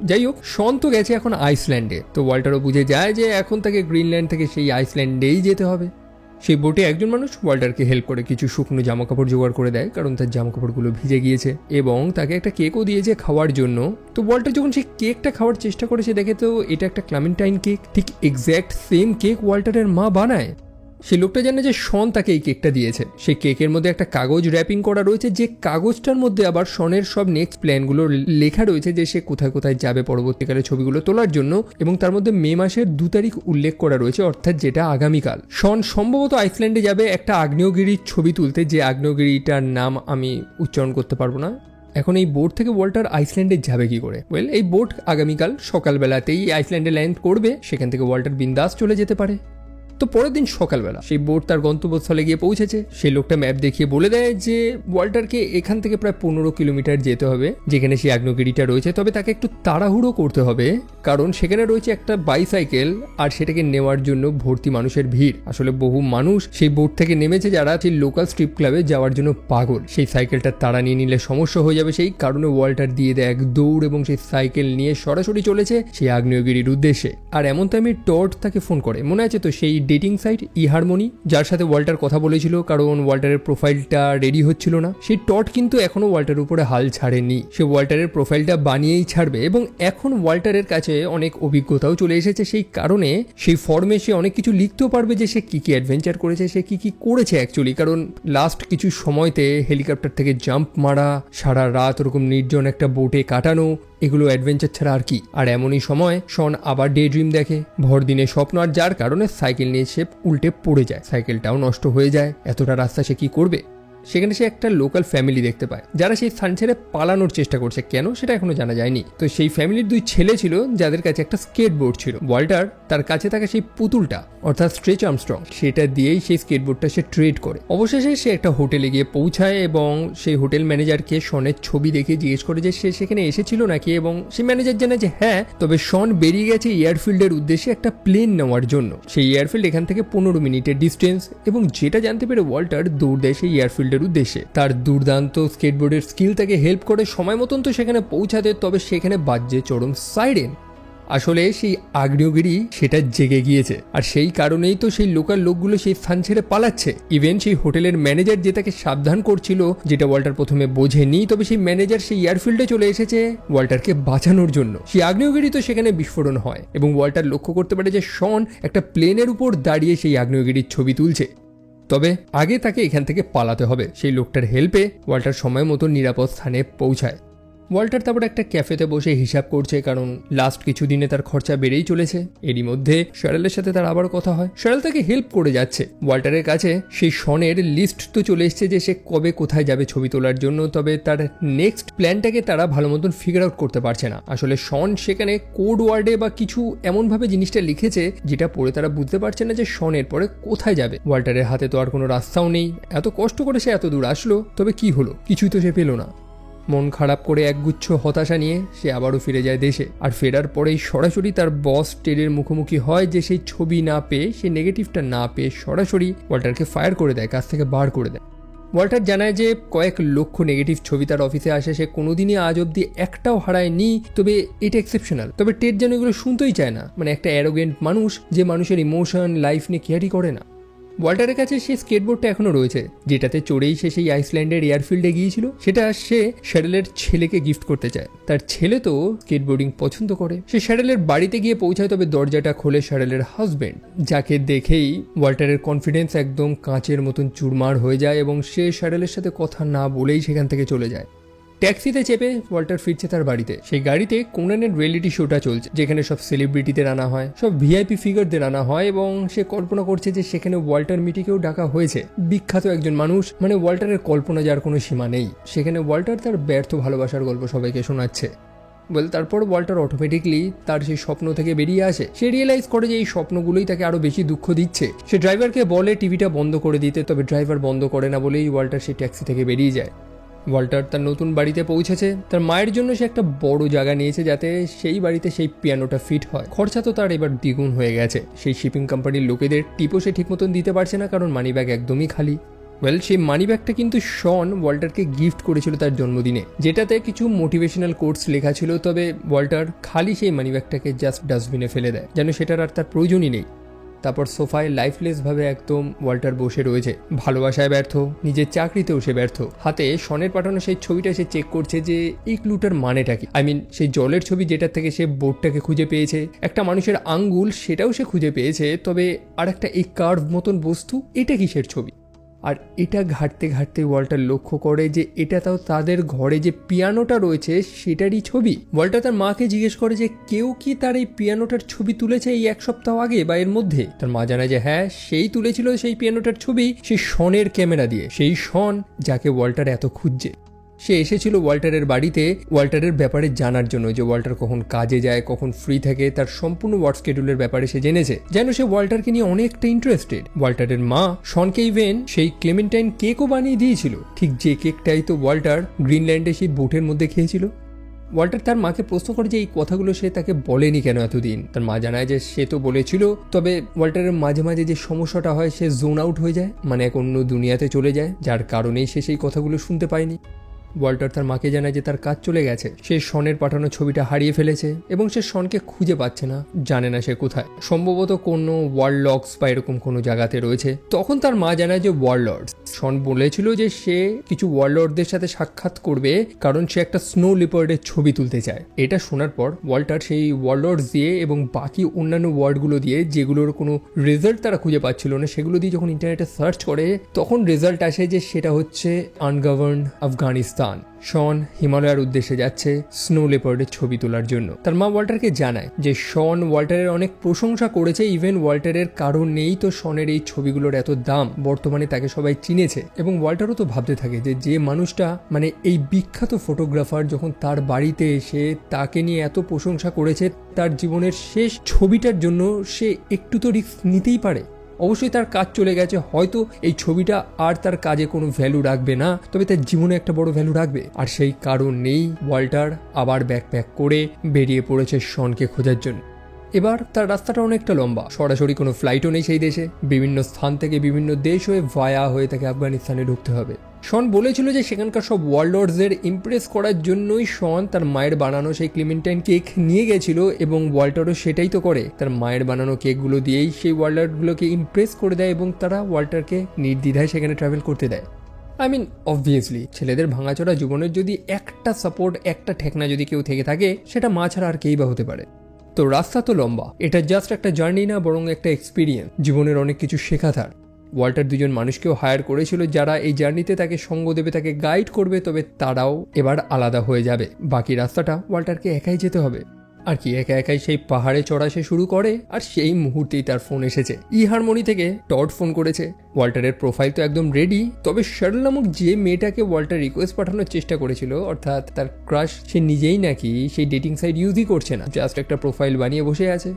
যাই হোক, শন তো গেছে এখন আইসল্যান্ডে। তো ওয়াল্টারও বুঝে যায় যে এখন তাকে গ্রিনল্যান্ড থেকে সেই আইসল্যান্ডেই যেতে হবে। সেই বোটে একজন মানুষ ওয়াল্টারকে হেল্প করে কিছু শুকনো জামাকাপড় জোগাড় করে দেয়, কারণ তার জামাকাপড়গুলো ভিজে গিয়েছে, এবং তাকে একটা কেকও দিয়েছে খাওয়ার জন্য। তো ওয়াল্টার যখন সেই কেকটা খাওয়ার চেষ্টা করেছে দেখে তো এটা একটা ক্লামেন্টাইন কেক, ঠিক এক্স্যাক্ট সেম কেক ওয়াল্টারের মা বানায়। সেই লোকটা জানে যে শন তাকে এই কেকটা দিয়েছে। সেই কেকের মধ্যে একটা কাগজ র্যাপিং করা রয়েছে, যে কাগজটার মধ্যে আবার শনের সব নেক্সট প্ল্যানগুলো লেখা রয়েছে, যে সে কোথায় কোথায় যাবে পরবর্তীকালে ছবিগুলো তোলার জন্য। এবং তার মধ্যে মে মাসের 2 তারিখ উল্লেখ করা রয়েছে, অর্থাৎ যেটা আগামীকাল। শন সম্ভবত আইসল্যান্ডে যাবে একটা আগ্নেয়গিরির ছবি তুলতে, যে আগ্নেয়গিরিটার নাম আমি উচ্চারণ করতে পারবো না। এখন এই বোট থেকে ওয়াল্টার আইসল্যান্ডে যাবে কি করে? এই বোট আগামীকাল সকালবেলাতেই আইসল্যান্ডে ল্যান্ড করবে, সেখান থেকে ওয়াল্টার বিন্দাস চলে যেতে পারে। তো পরের দিন সকালবেলা সেই বোট তার গন্তব্যস্থলে গিয়ে পৌঁছেছে। সেই লোকটা ম্যাপ দেখিয়ে বলে দেয় যে ওয়াল্টারকে এখান থেকে প্রায় 15 কিলোমিটার যেতে হবে, যেখানে সেই আগ্নেয়গিরিটা রয়েছে। তবে তাকে একটু তাড়াহুড়ো করতে হবে, কারণ সেখানে রয়েছে একটা বাইসাইকেল, আর সেটাকে নেওয়ার জন্য ভর্তি মানুষের ভিড়। আসলে বহু মানুষ সেই বোট থেকে নেমেছে, যারা সেই লোকাল স্ট্রিপ ক্লাবে যাওয়ার জন্য পাগল। সেই সাইকেলটা তাড়া নিয়ে নিলে সমস্যা হয়ে যাবে, সেই কারণে ওয়াল্টার দিয়ে দেয় এক দৌড়, এবং সেই সাইকেল নিয়ে সরাসরি চলেছে সেই আগ্নেয়গিরির উদ্দেশ্যে। আর এমন টাইমে টড তাকে ফোন করে, মনে আছে তো সেই ডেটিং সাইট ইহারমোনি, যার সাথে ওয়াল্টার কথা বলেছিল কারণ ওয়াল্টারের প্রোফাইলটা রেডি হচ্ছিল না, সেই টড কিন্তু এখনো ওয়াল্টারের উপরে হাল ছাড়েনি। সে ওয়াল্টারের প্রোফাইলটা বানিয়েই ছাড়বে এবং এখন ওয়াল্টারের কাছে অনেক অভিজ্ঞতাও চলে এসেছে, সেই কারণে সেই ফর্মে সে অনেক কিছু লিখতেও পারবে যে সে কি কি অ্যাডভেঞ্চার করেছে, সে কি কি করেছে অ্যাকচুয়ালি। কারণ লাস্ট কিছু সময়তে হেলিকপ্টার থেকে জাম্প মারা, সারা রাত ওরকম নির্জন একটা বোটে কাটানো, এগুলো অ্যাডভেঞ্চার ছাড়া আর কি। আর এমনই সময় শন আবার ডে ড্রিম দেখে, ভর দিনে স্বপ্ন, আর যার কারণে সাইকেল নিয়ে সে উল্টে পড়ে যায়, সাইকেলটাও নষ্ট হয়ে যায়। এতটা রাস্তা সে কি করবে? সেখানে সে একটা লোকাল ফ্যামিলি দেখতে পায় যারা সেই স্থান ছেড়ে পালানোর চেষ্টা করছে, কেন সেটা এখনো জানা যায়নি। তো সেই ফ্যামিলির 2 ছেলে ছিল যাদের কাছে একটা স্কেটবোর্ড ছিল। ওয়াল্টার তার কাছে থাকা সেই পুতুলটা অর্থাৎ স্ট্রেচ আর্মস্ট্রং, সেটা দিয়েই সেই স্কেটবোর্ডটা সে ট্রেড করে। অবশেষে সে একটা হোটেলে গিয়ে পৌঁছায় এবং সেই হোটেল ম্যানেজারকে শনের ছবি দেখে জিজ্ঞেস করে যে সে সেখানে এসেছিল নাকি, এবং সেই ম্যানেজার জানায় যে হ্যাঁ, তবে শন বেরিয়ে গেছে এয়ারফিল্ডের উদ্দেশ্যে একটা প্লেন নেওয়ার জন্য। সেই এয়ারফিল্ড এখান থেকে 15 মিনিটের ডিস্টেন্স, এবং যেটা জানতে পেরে ওয়াল্টার দৌড় দেয় সেই এয়ারফিল্ডের উদ্দেশ্যে। তার দুর্দান্ত স্কেটবোর্ডের স্কিল তাকে হেল্প করে সময় মতন তো সেখানে পৌঁছাতে, তবে সেখানে বাজছে চরম সাইরেন। আসলে সেই আগ্নেয়গিরি সেটা জেগে গিয়েছে, আর সেই কারণেই তো সেই লোকাল লোকগুলো সেই স্থান ছেড়ে পালাচ্ছে। ইভেন সেই হোটেলের ম্যানেজার যে তাকে সাবধান করছিল, যেটা ওয়াল্টার প্রথমে বোঝেনি, তবে সেই ম্যানেজার সেই এয়ারফিল্ডে চলে এসেছে ওয়াল্টারকে বাঁচানোর জন্য। সেই আগ্নেয়গিরি তো সেখানে বিস্ফোরণ হয় এবং ওয়াল্টার লক্ষ্য করতে পারে যে শন একটা প্লেনের উপর দাঁড়িয়ে সেই আগ্নেয়গিরির ছবি তুলছে। তবে আগে তাকে এখান থেকে পালাতে হবে। সেই লোকটার হেল্পে ওয়াল্টার সময় মতো নিরাপদ স্থানে পৌঁছায়। ওয়াল্টার তারপর একটা ক্যাফেতে বসে হিসাব করছে, কারণ লাস্ট কিছুদিনে তার খরচা বেড়েই চলেছে। এরই মধ্যে শ্যারেলের সাথে তার আবার কথা হয়। শ্যারেল তাকে হেল্প করে যাচ্ছে। ওয়াল্টারের কাছে সেই শনের লিস্ট তো চলে এসছে যে সে কবে কোথায় যাবে ছবি তোলার জন্য, তবে তার নেক্সট প্ল্যানটাকে তারা ভালো মতন ফিগার আউট করতে পারছে না। আসলে শন সেখানে কোড ওয়ার্ডে বা কিছু এমনভাবে জিনিসটা লিখেছে যেটা পড়ে তারা বুঝতে পারছে না যে শনের পরে কোথায় যাবে। ওয়াল্টারের হাতে তো আর কোনো রাস্তাও নেই, এত কষ্ট করে সে এত দূর আসলো, তবে কি হলো? কিছুই তো সে পেল না। মন খারাপ করে একগুচ্ছ হতাশা নিয়ে সে আবারও ফিরে যায় দেশে। আর ফেরার পরেই সরাসরি তার বস টেডের মুখোমুখি হয় যে সেই ছবি না পেয়ে, সেই নেগেটিভটা না পেয়ে সরাসরি ওয়াল্টারকে ফায়ার করে দেয়, কাছ থেকে বার করে দেয়। ওয়াল্টার জানায় যে কয়েক লক্ষ নেগেটিভ ছবি তার অফিসে আসে, সে কোনোদিনই আজ অব্দি একটাও হারায়নি, তবে এটা এক্সেপশনাল। তবে টেড যেন এগুলো শুনতেই চায় না, মানে একটা অ্যারোগেন্ট মানুষ যে মানুষের ইমোশন লাইফ নিয়ে কেয়ারই করে না। ওয়াল্টারের কাছে সেই স্কেটবোর্ডটা এখনো রয়েছে, যেটাতে চড়েই সে সেই আইসল্যান্ডের এয়ারফিল্ডে গিয়েছিল। সেটা সে শ্যারেলের ছেলেকে গিফট করতে চায়। তার ছেলে তো স্কেটবোর্ডিং পছন্দ করে। সে শ্যারেলের বাড়িতে গিয়ে পৌঁছায়, তবে দরজাটা খোলে শ্যারেলের হাজবেন্ড, যাকে দেখেই ওয়াল্টারের কনফিডেন্স একদম কাঁচের মতন চুরমার হয়ে যায় এবং সে শ্যারেলের সাথে কথা না বলেই সেখান থেকে চলে যায়। ট্যাক্সিতে চেপে ওয়াল্টার ফিরছে তার বাড়িতে। সেই গাড়িতে কোনানের রিয়েলিটি শোটা চলছে, যেখানে সব সেলিব্রিটিদের আনা হয়, সব ভিআইপি ফিগারদের আনা হয়, এবং সে কল্পনা করছে যে সেখানে ওয়াল্টার মিটিকেও ডাকা হয়েছে। বিখ্যাত একজন মানুষ, মানে ওয়াল্টারের কল্পনা যার কোনো সীমা নেই। সেখানে ওয়াল্টার তার ব্যর্থ ভালোবাসার গল্প সবাইকে শোনাচ্ছে। তারপর ওয়াল্টার অটোমেটিকলি তার সেই স্বপ্ন থেকে বেরিয়ে আসে। সে রিয়েলাইজ করে যে এই স্বপ্নগুলোই তাকে আরো বেশি দুঃখ দিচ্ছে। সে ড্রাইভারকে বলে টিভিটা বন্ধ করে দিতে, তবে ড্রাইভার বন্ধ করে না বলেই ওয়াল্টার সেই ট্যাক্সি থেকে বেরিয়ে যায়। ওয়াল্টার তার নতুন বাড়িতে পৌঁছেছে। তার মায়ের জন্য সে একটা বড় জায়গা নিয়েছে যাতে সেই বাড়িতে সেই পিয়ানোটা ফিট হয়। খরচা তো তার এবার দ্বিগুণ হয়ে গেছে। সেই শিপিং কোম্পানির লোকেদের টিপও সে ঠিক মতন দিতে পারছে না, কারণ মানি ব্যাগ একদমই খালি। সেই মানি ব্যাগটা কিন্তু শন ওয়াল্টারকে গিফট করেছিল তার জন্মদিনে, যেটাতে কিছু মোটিভেশনাল কোটস লেখা ছিল। তবে ওয়াল্টার খালি সেই মানি ব্যাগটাকে জাস্ট ডাস্টবিনে ফেলে দেয়, যেন সেটার আর তার প্রয়োজনই নেই। তারপর সোফায় লাইফলেস ভাবে একদম ওয়াল্টার বসে রয়েছে। ভালোবাসায় ব্যর্থ, নিজের চাকরিতেও সে ব্যর্থ। হাতে শনের পাঠানো সেই ছবিটা সে চেক করছে যে এই ক্লুটার মানেটা কি। সেই জলের ছবি যেটার থেকে সে বোর্ডটাকে খুঁজে পেয়েছে, একটা মানুষের আঙ্গুল সেটাও সে খুঁজে পেয়েছে, তবে আর একটা এই কার্ভ মতন বস্তু, এটা কিসের ছবি? আর এটা ঘাটতে ঘাটতে ওয়াল্টার লক্ষ্য করে যে এটা তাও তাদের ঘরে যে পিয়ানোটা রয়েছে সেটারই ছবি। ওয়াল্টার তার মাকে জিজ্ঞেস করে যে কেউ কি তার এই পিয়ানোটার ছবি তুলেছে এই 1 সপ্তাহ আগে বা এর মধ্যে। তার মা জানায় যে হ্যাঁ, সেই তুলেছিল সেই পিয়ানোটার ছবি সেই শনের ক্যামেরা দিয়ে। সেই শন যাকে ওয়াল্টার এত খুঁজছে। সে এসেছিল ওয়াল্টারের বাড়িতে ওয়াল্টারের ব্যাপারে জানার জন্য, যে ওয়াল্টার কখন কাজে যায়, কখন ফ্রি থাকে, তার সম্পূর্ণ ওয়ার্ক স্কেডিউলের ব্যাপারে সে জেনেছে। যেন সে ওয়াল্টারকে নিয়ে অনেকটা ইন্টারেস্টেড। ওয়াল্টারের মা শনকে ইভেন সেই ক্লেমেন্টাইন কেকও বানিয়ে দিয়েছিল, ঠিক যে কেকটাই তো ওয়াল্টার গ্রিনল্যান্ডে সেই বোটের মধ্যে খেয়েছিল। ওয়াল্টার তার মাকে প্রশ্ন করে যে এই কথাগুলো সে তাকে বলেনি কেন এতদিন। তার মা জানায় যে সে তো বলেছিল, তবে ওয়াল্টারের মাঝে মাঝে যে সমস্যাটা হয়, সে জোন আউট হয়ে যায়, মানে এক অন্য দুনিয়াতে চলে যায়, যার কারণেই সে সেই কথাগুলো শুনতে পায়নি। ওয়াল্টার তার মাকে জানায় যে তার কাজ চলে গেছে, সে শনের পাঠানো ছবিটা হারিয়ে ফেলেছে এবং সে শনকে খুঁজে পাচ্ছে না, জানে না সে কোথায়, সম্ভবত কোনো ওয়ারলক্স বা এরকম কোনো জায়গাতে রয়েছে। তখন তার মা জানায় যে ওয়ারলর্ডস, শন বলেছিল যে সে কিছু ওয়ারলর্ডদের সাথে সাক্ষাৎ করবে কারণ সে একটা স্নো লিপার্ডের ছবি তুলতে চায়। এটা শোনার পর ওয়াল্টার সেই ওয়ারলর্ডস দিয়ে এবং বাকি অন্যান্য ওয়ার্ডগুলো দিয়ে যেগুলোর কোনো রেজাল্ট তারা খুঁজে পাচ্ছিল না সেগুলো দিয়ে যখন ইন্টারনেটে সার্চ করে তখন রেজাল্ট আসে যে সেটা হচ্ছে আনগভর্নড আফগানিস্তান। শন হিমালয়ের উদ্দেশ্যে যাচ্ছে স্নো লেপার্ডের ছবি তোলার জন্য। তার মা ওয়াল্টারকে জানায় যে শন ওয়াল্টারের অনেক প্রশংসা করেছে, ইভেন ওয়াল্টারের কারণ নেই তো শনের এই ছবিগুলোর এত দাম, বর্তমানে তাকে সবাই চিনেছে। এবং ওয়াল্টারও তো ভাবতে থাকে যে মানুষটা মানে এই বিখ্যাত ফটোগ্রাফার যখন তার বাড়িতে এসে তাকে নিয়ে এত প্রশংসা করেছে, তার জীবনের শেষ ছবিটার জন্য সে একটু তো রিস্ক নিতেই পারে। অবশ্যই তার কাজ চলে গেছে, হয়তো এই ছবিটা আর তার কাজে কোনো ভ্যালু রাখবে না, তবে তার জীবনে একটা বড় ভ্যালু রাখবে। আর সেই কারণ নেই ওয়াল্টার আবার ব্যাকপ্যাক করে বেরিয়ে পড়েছে শনকে খোঁজার জন্য। এবার তার রাস্তাটা অনেকটা লম্বা, সরাসরি কোনো ফ্লাইটও নেই সেই দেশে, বিভিন্ন স্থান থেকে বিভিন্ন দেশ হয়ে ভায়া হয়ে তাকে আফগানিস্তানে ঢুকতে হবে। শন বলেছিল যে সেখানকার সব ওয়ারলর্ডসদের ইমপ্রেস করার জন্যই শন তার মায়ের বানানো সেই ক্লিমেন্টাইন কেক নিয়ে গেছিল এবং ওয়াল্টারও সেটাই তো করে, তার মায়ের বানানো কেকগুলো দিয়েই সেই ওয়ারলর্ডগুলোকে ইমপ্রেস করে দেয় এবং তারা ওয়াল্টারকে নির্দ্বিধায় সেখানে ট্রাভেল করতে দেয়। আই মিন অবভিয়াসলি ছেলেদের ভাঙাচোরা জীবনের যদি একটা সাপোর্ট, একটা ঠেকনা যদি কেউ থেকে থাকে সেটা মা ছাড়া আর কেই বা হতে পারে। তো রাস্তা তো লম্বা, এটা জাস্ট একটা জার্নি না, বরং একটা এক্সপিরিয়েন্স, জীবনের অনেক কিছু শেখা তার। ওয়াল্টার দুজন মানুষকেও হায়ার করেছিল যারা এই জার্নিতে তাকে সঙ্গ দেবে, তাকে গাইড করবে, তবে তারাও এবার আলাদা হয়ে যাবে। বাকি রাস্তাটা ওয়াল্টারকে একাই যেতে হবে। আর কি একা একাই সেই পাহাড়ে চড়া সে শুরু করে, আর সেই মুহূর্তেই তার ফোন এসেছে। হারমোনি থেকে টড ফোন করেছে। ওয়াল্টারের প্রোফাইল তো একদম রেডি, তবে শার্ল নামক যে মেয়েটাকে ওয়াল্টার রিকোয়েস্ট পাঠানোর চেষ্টা করেছিল, অর্থাৎ তার ক্রাশ, সে নিজেই নাকি সেই ডেটিং সাইট ইউজই করছে না, জাস্ট একটা প্রোফাইল বানিয়ে বসে আছে।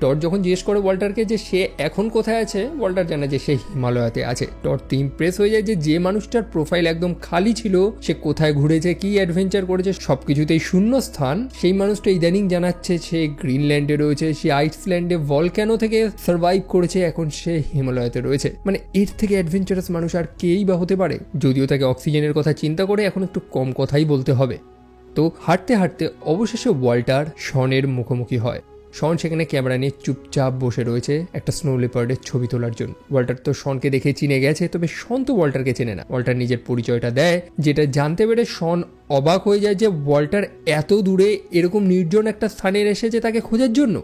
টড যখন জিজ্ঞেস করে ওয়াল্টারকে যে সে এখন কোথায় আছে, ওয়াল্টার জানে যে সে হিমালয়াতে আছে। টড তো ইমপ্রেস হয়ে যায় যে মানুষটার প্রোফাইল একদম খালি ছিল, সে কোথায় ঘুরেছে, কি অ্যাডভেঞ্চার করেছে, সবকিছুতেই শূন্য স্থান, সেই মানুষটা ইদানিং জানাচ্ছে সে গ্রিনল্যান্ডে রয়েছে, সে আইসল্যান্ডে ভলক্যানো থেকে সার্ভাইভ করেছে, এখন সে হিমালয়াতে রয়েছে। মানে এর থেকে অ্যাডভেঞ্চারাস মানুষ আর কেই বা হতে পারে। যদিও তাকে অক্সিজেনের কথা চিন্তা করে এখন একটু কম কথাই বলতে হবে। তো হাঁটতে হাঁটতে অবশেষে ওয়াল্টার শনের মুখোমুখি হয়। শন সেখানে ক্যামেরা নিয়ে চুপচাপ বসে রয়েছে একটা স্নো লেপার্ডের ছবি তোলার জন্য। ওয়াল্টার তো শনকে দেখে চিনে গেছে, তবে শন তো ওয়াল্টারকে চেনে না। ওয়াল্টার নিজের পরিচয়টা দেয়, যেটা জানতে পেরে শন অবাক হয়ে যায় যে ওয়াল্টার এত দূরে এরকম নির্জন একটা স্থানে এসেছে তাকে খোঁজার জন্য।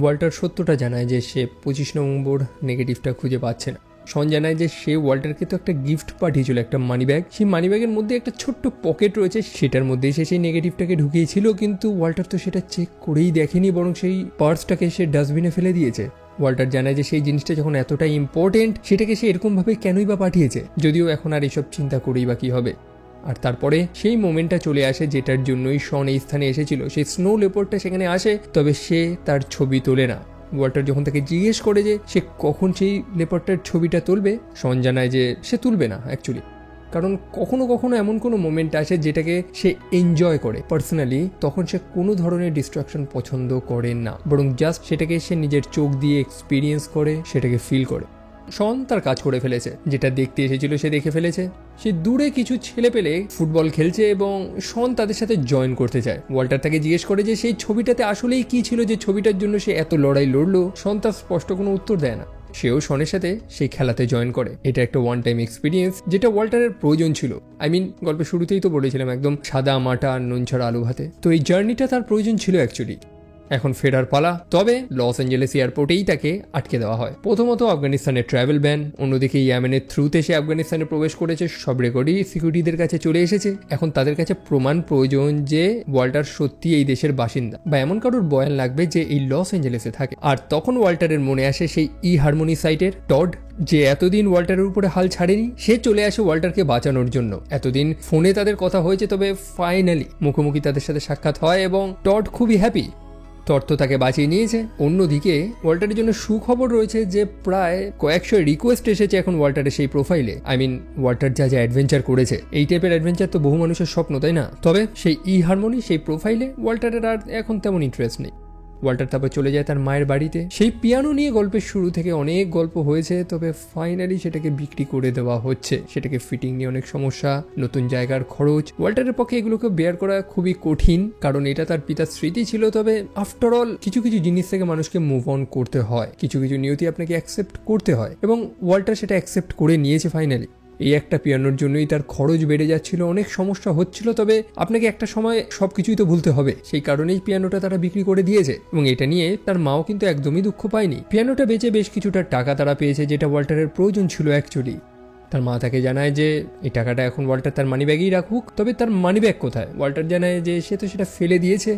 ওয়াল্টার সত্যটা জানায় যে সে 25 নম্বর নেগেটিভটা খুঁজে পাচ্ছে না। শন জানায় যে সে ওয়াল্টারকে তো একটা গিফট পাঠিয়েছিল, একটা মানি ব্যাগ, সেই মানি ব্যাগের মধ্যে একটা ছোট্ট পকেট রয়েছে, সেটার মধ্যেই সে সেই নেগেটিভটাকে ঢুকিয়েছিল, কিন্তু ওয়াল্টার তো সেটা চেক করেই দেখেনি, বরং সেই পার্সটাকে সে ডাস্টবিনে ফেলে দিয়েছে। ওয়াল্টার জানায় যে সেই জিনিসটা যখন এতটাই ইম্পর্টেন্ট, সেটাকে সে এরকমভাবে কেনই বা পাঠিয়েছে, যদিও এখন আর এসব চিন্তা করেই বা কি হবে। আর তারপরে সেই মোমেন্টটা চলে আসে যেটার জন্যই শন এই স্থানে এসেছিল। সেই স্নো লেপার্ডটা সেখানে আসে, তবে সে তার ছবি তোলে না। ওয়াল্টার যখন তাকে জিজ্ঞেস করে যে সে কখন সেই লেপার্ডটার ছবিটা তুলবে, শন জানায় যে সে তুলবে না অ্যাকচুয়ালি, কারণ কখনো কখনো এমন কোনো মোমেন্ট আসে যেটাকে সে এনজয় করে পার্সোনালি, তখন সে কোনো ধরনের ডিস্ট্রাকশন পছন্দ করে না, বরং জাস্ট সেটাকে সে নিজের চোখ দিয়ে এক্সপিরিয়েন্স করে, সেটাকে ফিল করে। শন তার কাজ করে ফেলেছে, যেটা দেখতে এসেছিল সে দেখে ফেলেছে। সে দূরে কিছু ছেলে পেলে ফুটবল খেলছে এবং শন তাদের সাথে জয়েন করতে চায়। ওয়াল্টার তাকে জিজ্ঞেস করে যে সেই ছবিটাতে আসলেই কি ছিল যে ছবিটার জন্য সে এত লড়াই লড়লো। শন তার স্পষ্ট কোনো উত্তর দেয় না। সেও শনের সাথে সেই খেলাতে জয়েন করে। এটা একটা ওয়ান টাইম এক্সপিরিয়েন্স যেটা ওয়াল্টারের প্রয়োজন ছিল। গল্পের শুরুতেই তো বলেছিলাম একদম সাদা মাটা নুন ছাড়া আলু ভাতে। তো এই জার্নিটা তার প্রয়োজন ছিল অ্যাকচুয়ালি। এখন ফেরার পালা, তবে লস অ্যাঞ্জেলেস এয়ারপোর্টেই তাকে আটকে দেওয়া হয়। প্রথমত আফগানিস্তানের ট্রাভেল ব্যান, অন্যদিকে ইয়ামেনের থ্রুতে সে আফগানিস্তানে প্রবেশ করেছে, সব রেকর্ডই সিকিউরিটিদের কাছে চলে এসেছে। এখন তাদের কাছে প্রমাণ প্রয়োজন যে ওয়াল্টার সত্যি এই দেশের বাসিন্দা, বা এমন কারোর বয়ান লাগবে যে এই লস অ্যাঞ্জেলেসে থাকে। আর তখন ওয়াল্টারের মনে আসে সেই হারমোনি সাইটের টড, যে এতদিন ওয়াল্টারের উপরে হাল ছাড়েনি। সে চলে আসে ওয়াল্টারকে বাঁচানোর জন্য। এতদিন ফোনে তাদের কথা হয়েছে, তবে ফাইনালি মুখোমুখি তাদের সাথে সাক্ষাৎ হয় এবং টড খুবই হ্যাপি। টড তো তাকে বাঁচিয়ে নিয়েছে। অন্যদিকে ওয়াল্টারের জন্য সুখবর রয়েছে যে প্রায় কয়েকশো রিকোয়েস্ট এসেছে এখন ওয়াল্টারের সেই প্রোফাইলে। ওয়াল্টার যা অ্যাডভেঞ্চার করেছে, এই টাইপের অ্যাডভেঞ্চার তো বহু মানুষের স্বপ্ন, তাই না? তবে সেই হারমোনি সেই প্রোফাইলে ওয়াল্টারের আর এখন তেমন ইন্টারেস্ট নেই। ওয়াল্টার তারপর চলে যায় তার মায়ের বাড়িতে। সেই পিয়ানো নিয়ে গল্পের শুরু থেকে অনেক গল্প হয়েছে, তবে ফাইনালি সেটাকে বিক্রি করে দেওয়া হচ্ছে। সেটাকে ফিটিং নিয়ে অনেক সমস্যা, নতুন জায়গার খরচ, ওয়াল্টারের পক্ষে এগুলোকে বেয়ার করা খুবই কঠিন, কারণ এটা তার পিতার স্মৃতি ছিল। তবে আফটার অল কিছু কিছু জিনিস থেকে মানুষকে মুভ অন করতে হয়, কিছু কিছু নিয়তি আপনাকে অ্যাকসেপ্ট করতে হয়, এবং ওয়াল্টার সেটা অ্যাকসেপ্ট করে নিয়েছে ফাইনালি। এই একটা পিয়ানোর জন্যই তার খরচ বেড়ে যাচ্ছিল, অনেক সমস্যা হচ্ছিল, তবে আপনাকে একটা সময় সবকিছুই তো ভুলতে হবে, সেই কারণেই পিয়ানোটা তারা বিক্রি করে দিয়েছে। এবং এটা নিয়ে তার মাও কিন্তু একদমই দুঃখ পায়নি। পিয়ানোটা বেচে বেশ কিছুটা টাকা তারা পেয়েছে, যেটা ওয়াল্টারের প্রয়োজন ছিল অ্যাকচুয়ালি। তার মা তাকে জানায় যে এই টাকাটা এখন ওয়াল্টার তার মানিব্যাগেই রাখুক, তবে তার মানিব্যাগ কোথায়? ওয়াল্টার জানায় যে সে তো সেটা ফেলে দিয়েছে।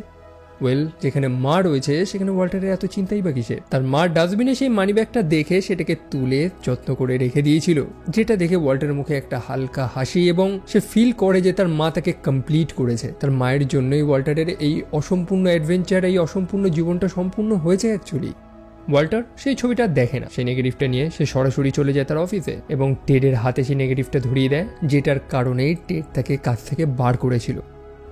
যেখানে মা রয়েছে সেখানে ওয়াল্টারের এত চিন্তাই বা কিসের? তার মা ডাস্টবিনে সেই মানিব্যাগটা দেখে সেটাকে তুলে যত্ন করে রেখে দিয়েছিল, যেটা দেখে ওয়াল্টারের মুখে একটা হালকা হাসি, এবং সে ফিল করে যে তার মা তাকে কমপ্লিট করেছে। তার মায়ের জন্যই ওয়াল্টারের এই অসম্পূর্ণ অ্যাডভেঞ্চার, এই অসম্পূর্ণ জীবনটা সম্পূর্ণ হয়েছে অ্যাকচুয়ালি। ওয়াল্টার সেই ছবিটা দেখে না, সেই নেগেটিভটা নিয়ে সে সরাসরি চলে যায় তার অফিসে এবং টেডের হাতে সেই নেগেটিভটা ধরিয়ে দেয়, যেটার কারণেই টেড তাকে কাজ থেকে বার করেছিল।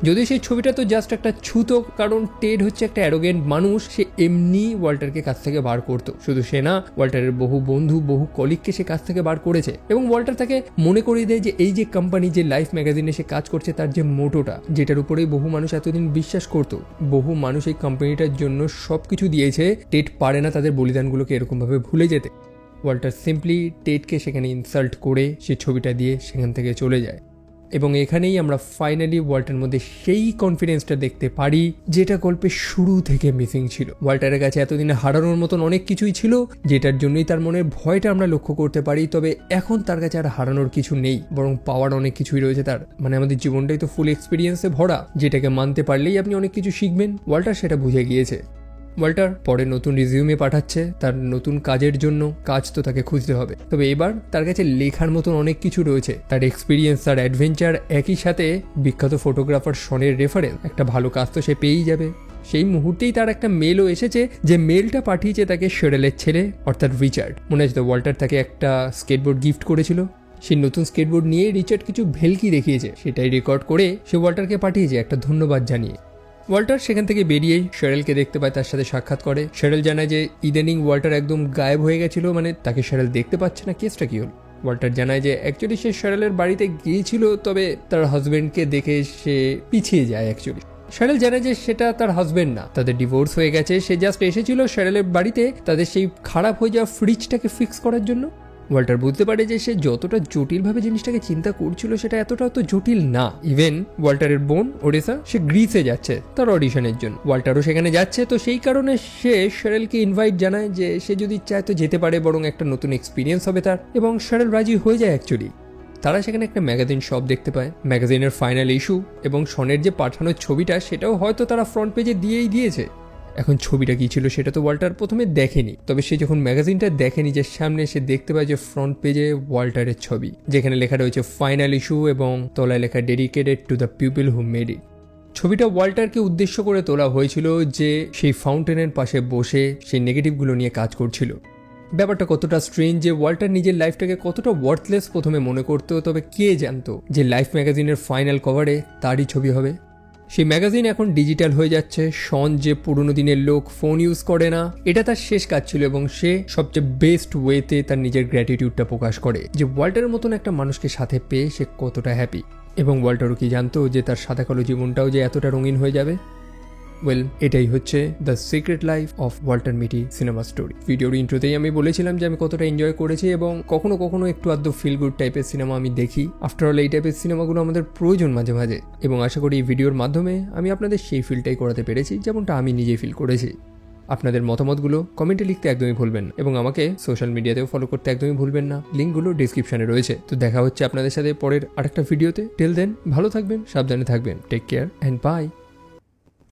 যদিও সেই ছবিটা তো জাস্ট একটা ছুতো, কারণ টেড হচ্ছে একটা অ্যারোগেন্ট মানুষ, সে এমনি ওয়াল্টারকে কাজ থেকে বার করতো। শুধু সে না, ওয়াল্টারের বহু বন্ধু, বহু কলিগকে সে কাজ থেকে বার করেছে, এবং ওয়াল্টার তাকে মনে করিয়ে দেয় যে এই যে কোম্পানি, যে লাইফ ম্যাগাজিনে সে কাজ করছে, তার যে মোটোটা, যেটার উপরেই বহু মানুষ এতদিন বিশ্বাস করতো, বহু মানুষ এই কোম্পানিটার জন্য সবকিছু দিয়েছে, টেড পারে না তাদের বলিদানগুলোকে এরকমভাবে ভুলে যেতে। ওয়াল্টার সিম্পলি টেডকে সেখানে ইনসাল্ট করে সে ছবিটা দিয়ে সেখান থেকে চলে যায়। এবং এখানেই আমরা ফাইনালি ওয়াল্টারের মধ্যে সেই কনফিডেন্সটা দেখতে পারি, যেটা গল্পের শুরু থেকে মিসিং ছিল। ওয়াল্টারের কাছে এতদিনে হারানোর মতন অনেক কিছুই ছিল, যেটার জন্যই তার মনের ভয়টা আমরা লক্ষ্য করতে পারি। তবে এখন তার কাছে আর হারানোর কিছু নেই, বরং পাওয়ার অনেক কিছুই রয়েছে তার। মানে আমাদের জীবনটাই তো ফুল এক্সপিরিয়েন্সে ভরা, যেটাকে মানতে পারলেই আপনি অনেক কিছু শিখবেন। ওয়াল্টার সেটা বুঝে গিয়েছে। ওয়াল্টার পরে নতুন রিজিউমে পাঠাচ্ছে তার নতুন কাজের জন্য, কাজ তো তাকে খুঁজতে হবে। তবে এবার তার কাছে লেখার মতন অনেক কিছু রয়েছে, তার এক্সপিরিয়েন্স, তার অ্যাডভেঞ্চার, একই সাথে বিখ্যাত ফটোগ্রাফার শনের রেফারেন্স। একটা ভালো কাজ তো সে পেয়েই যাবে। সেই মুহূর্তেই তার একটা মেলও এসেছে, যে মেলটা পাঠিয়েছে তাকে শেরেলের ছেলে অর্থাৎ রিচার্ড। মনে আছে তো, ওয়াল্টার তাকে একটা স্কেটবোর্ড গিফট করেছিল। সেই নতুন স্কেটবোর্ড নিয়ে রিচার্ড কিছু ভেলকি দেখিয়েছে, সেটাই রেকর্ড করে সে ওয়াল্টারকে পাঠিয়েছে একটা ধন্যবাদ জানিয়ে। ওয়াল্টার সেখান থেকে বেরিয়েই শেরেলকে দেখতে পায়, তার সাথে সাক্ষাৎ করে। শেরেল জানায় যে ইদানিং ওয়াল্টার একদম গায়েব হয়ে গেছিল, মানে তাকে শেরেল দেখতে পাচ্ছে না, কেসটা কি হল? ওয়াল্টার জানায় যে অ্যাকচুয়ালি সে শেরেলের বাড়িতে গিয়েছিল, তবে তার হাজবেন্ডকে দেখে সে পিছিয়ে যায় অ্যাকচুয়ালি। শেরেল জানায় যে সেটা তার হাজবেন্ড না, তাদের ডিভোর্স হয়ে গেছে। সে জাস্ট এসেছিল শেরেলের বাড়িতে তাদের সেই খারাপ হয়ে যাওয়া ফ্রিজটাকে ফিক্স করার জন্য। ওয়াল্টার বুঝতে পারে যে সে যতটা জটিলভাবে জিনিসটাকে চিন্তা করছিল সেটা এতটাও তো জটিল না। ইভেন ওয়াল্টারের বোন ওডেসা, সে গ্রিসে যাচ্ছে তার অডিশনের জন্য, ওয়াল্টারও সেখানে যাচ্ছে। তো সেই কারণে সে শেরেলকে ইনভাইট জানায় যে সে যদি চায় তো যেতে পারে, বরং একটা নতুন এক্সপিরিয়েন্স হবে তার। এবং শেরেল রাজি হয়ে যায় অ্যাকচুয়ালি। তারা সেখানে একটা ম্যাগাজিন শপ দেখতে পায়, ম্যাগাজিনের ফাইনাল ইস্যু, এবং শনের যে পাঠানোর ছবিটা সেটাও হয়তো তারা ফ্রন্ট পেজে দিয়েই দিয়েছে। এখন ছবিটা কি ছিল সেটা তো ওয়াল্টার প্রথমে দেখেনি, তবে সে যখন ম্যাগাজিনটা দেখে নিজের সামনে, সে দেখতে পায় যে ফ্রন্ট পেজে ওয়াল্টারের ছবি, যেখানে লেখা রয়েছে ফাইনাল ইস্যু, এবং তলায় লেখা dedicated to the people who made it. ছবিটা ওয়াল্টারকে উদ্দেশ্য করে তোলা হয়েছিল, যে সেই ফাউন্টেনের পাশে বসে সেই নেগেটিভগুলো নিয়ে কাজ করছিল। ব্যাপারটা কতটা স্ট্রেঞ্জ যে ওয়াল্টার নিজের লাইফটাকে কতটা ওয়ার্থলেস প্রথমে মনে করতো, তবে কে জানতো যে লাইফ ম্যাগাজিনের ফাইনাল কভারে তারই ছবি হবে। সেই ম্যাগাজিন এখন ডিজিটাল হয়ে যাচ্ছে। শন যে পুরোনো দিনের লোক, ফোন ইউজ করে না, এটা তার শেষ কাজ ছিল, এবং সে সবচেয়ে বেস্ট ওয়েতে তার নিজের গ্র্যাটিটিউডটা প্রকাশ করে, যে ওয়াল্টারের মতন একটা মানুষকে সাথে পেয়ে সে কতটা হ্যাপি। এবং ওয়াল্টারও কি জানতো যে তার সাদা কালো জীবনটাও যে এতটা রঙিন হয়ে যাবে। এটাই হচ্ছে the Secret Life of Walter মিটি সিনেমা স্টোরি। ভিডিওর ইন্ট্রোতেই আমি বলেছিলাম যে আমি কতটা এনজয় করেছি, এবং কখনো কখনো একটু আধটু ফিল গুড টাইপের সিনেমা আমি দেখি। আফটার অল এই টাইপের সিনেমাগুলো আমাদের প্রয়োজন মাঝে মাঝে, এবং আশা করি এই ভিডিওর মাধ্যমে আমি আপনাদের সেই ফিলটাই করাতে পেরেছি, যেমনটা আমি নিজেই ফিল করেছি। আপনাদের মতামতগুলো কমেন্টে লিখতে একদমই ভুলবেন না, এবং আমাকে সোশ্যাল মিডিয়াতেও ফলো করতে একদমই ভুলবেন না। লিঙ্কগুলো ডিসক্রিপশনে রয়েছে। তো দেখা হচ্ছে আপনাদের সাথে পরের আরেকটা ভিডিওতে। টিল দেন ভালো থাকবেন, সাবধানে থাকবেন, টেক কেয়ার অ্যান্ড বাই।